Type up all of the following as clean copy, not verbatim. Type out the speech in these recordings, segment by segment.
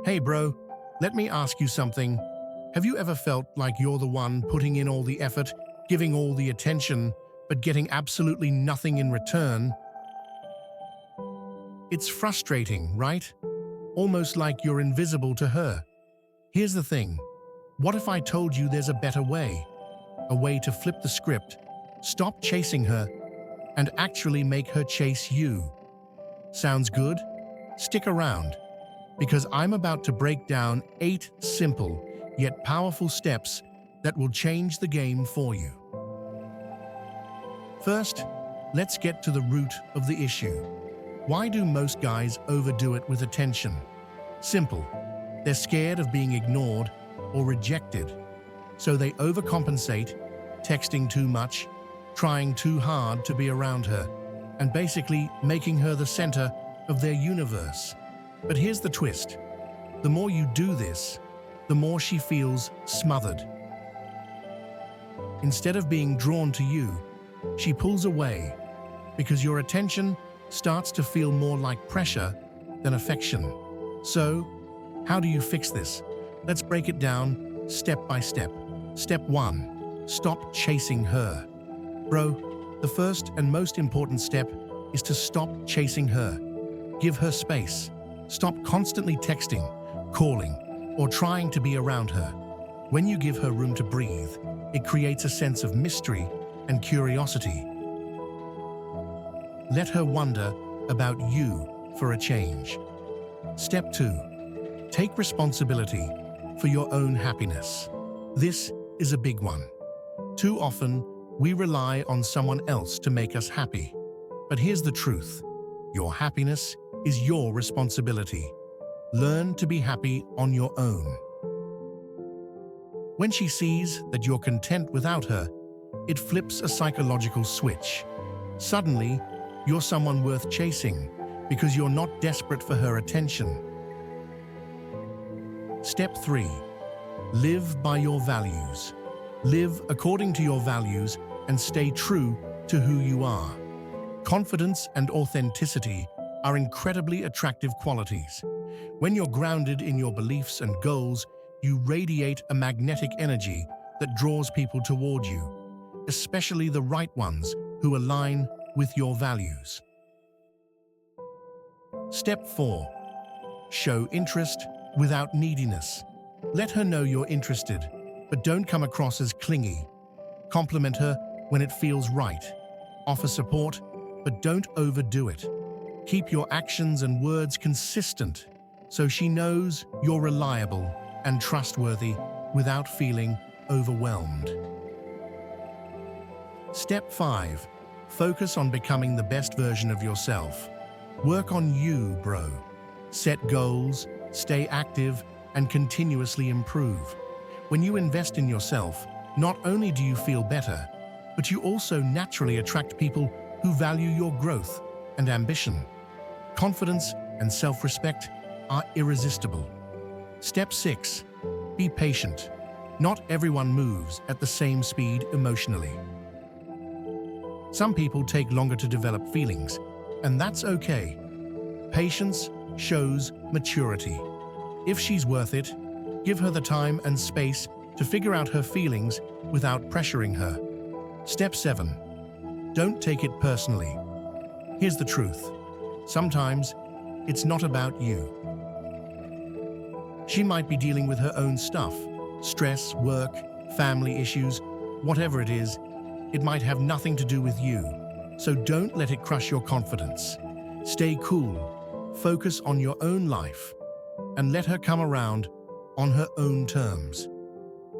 Hey bro, let me ask you something. Have you ever felt like you're the one putting in all the effort, giving all the attention, but getting absolutely nothing in return? It's frustrating, right? Almost like you're invisible to her. Here's the thing. What if I told you there's a better way? A way to flip the script, stop chasing her, and actually make her chase you. Sounds good? Stick around, because I'm about to break down 8 simple yet powerful steps that will change the game for you. First, let's get to the root of the issue. Why do most guys overdo it with attention? Simple. They're scared of being ignored or rejected, so they overcompensate, texting too much, trying too hard to be around her, and basically making her the center of their universe. But here's the twist. The more you do this, the more she feels smothered. Instead of being drawn to you, she pulls away because your attention starts to feel more like pressure than affection. So, how do you fix this? Let's break it down step by step. Step 1. Stop chasing her. Bro, the first and most important step is to stop chasing her. Give her space. Stop constantly texting, calling, or trying to be around her. When you give her room to breathe, it creates a sense of mystery and curiosity. Let her wonder about you for a change. Step 2. Take responsibility for your own happiness. This is a big one. Too often, we rely on someone else to make us happy. But here's the truth. Your happiness is your responsibility. Learn to be happy on your own. When she sees that you're content without her, it flips a psychological switch. Suddenly, you're someone worth chasing because you're not desperate for her attention. Step 3. Live by your values. Live according to your values and stay true to who you are. Confidence and authenticity are incredibly attractive qualities. When you're grounded in your beliefs and goals, you radiate a magnetic energy that draws people toward you, especially the right ones who align with your values. Step 4. Show interest without neediness. Let her know you're interested, but don't come across as clingy. Compliment her when it feels right. Offer support, but don't overdo it. Keep your actions and words consistent so she knows you're reliable and trustworthy without feeling overwhelmed. Step 5. Focus on becoming the best version of yourself. Work on you, bro. Set goals, stay active, and continuously improve. When you invest in yourself, not only do you feel better, but you also naturally attract people who value your growth and ambition. Confidence and self-respect are irresistible. Step 6. Be patient. Not everyone moves at the same speed emotionally. Some people take longer to develop feelings, and that's okay. Patience shows maturity. If she's worth it, give her the time and space to figure out her feelings without pressuring her. Step 7. Don't take it personally. Here's the truth. Sometimes, it's not about you. She might be dealing with her own stuff, stress, work, family issues, whatever it is. It might have nothing to do with you, so don't let it crush your confidence. Stay cool, focus on your own life, and let her come around on her own terms.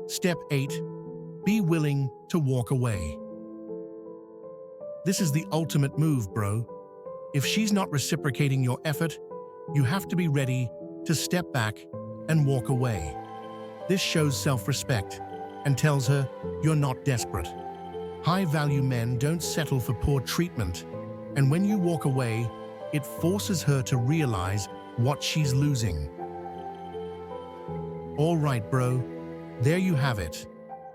Step 8. Be willing to walk away. This is the ultimate move, bro. If she's not reciprocating your effort, you have to be ready to step back and walk away. This shows self-respect and tells her you're not desperate. High-value men don't settle for poor treatment, and when you walk away, it forces her to realize what she's losing. All right, bro, there you have it.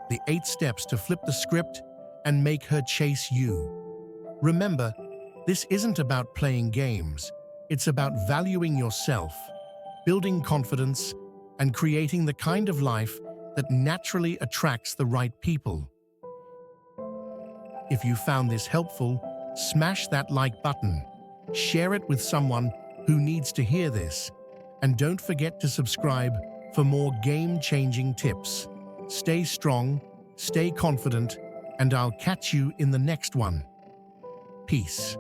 The 8 steps to flip the script and make her chase you. Remember, this isn't about playing games. It's about valuing yourself, building confidence, and creating the kind of life that naturally attracts the right people. If you found this helpful, smash that like button, share it with someone who needs to hear this, and don't forget to subscribe for more game-changing tips. Stay strong, stay confident, and I'll catch you in the next one. Peace.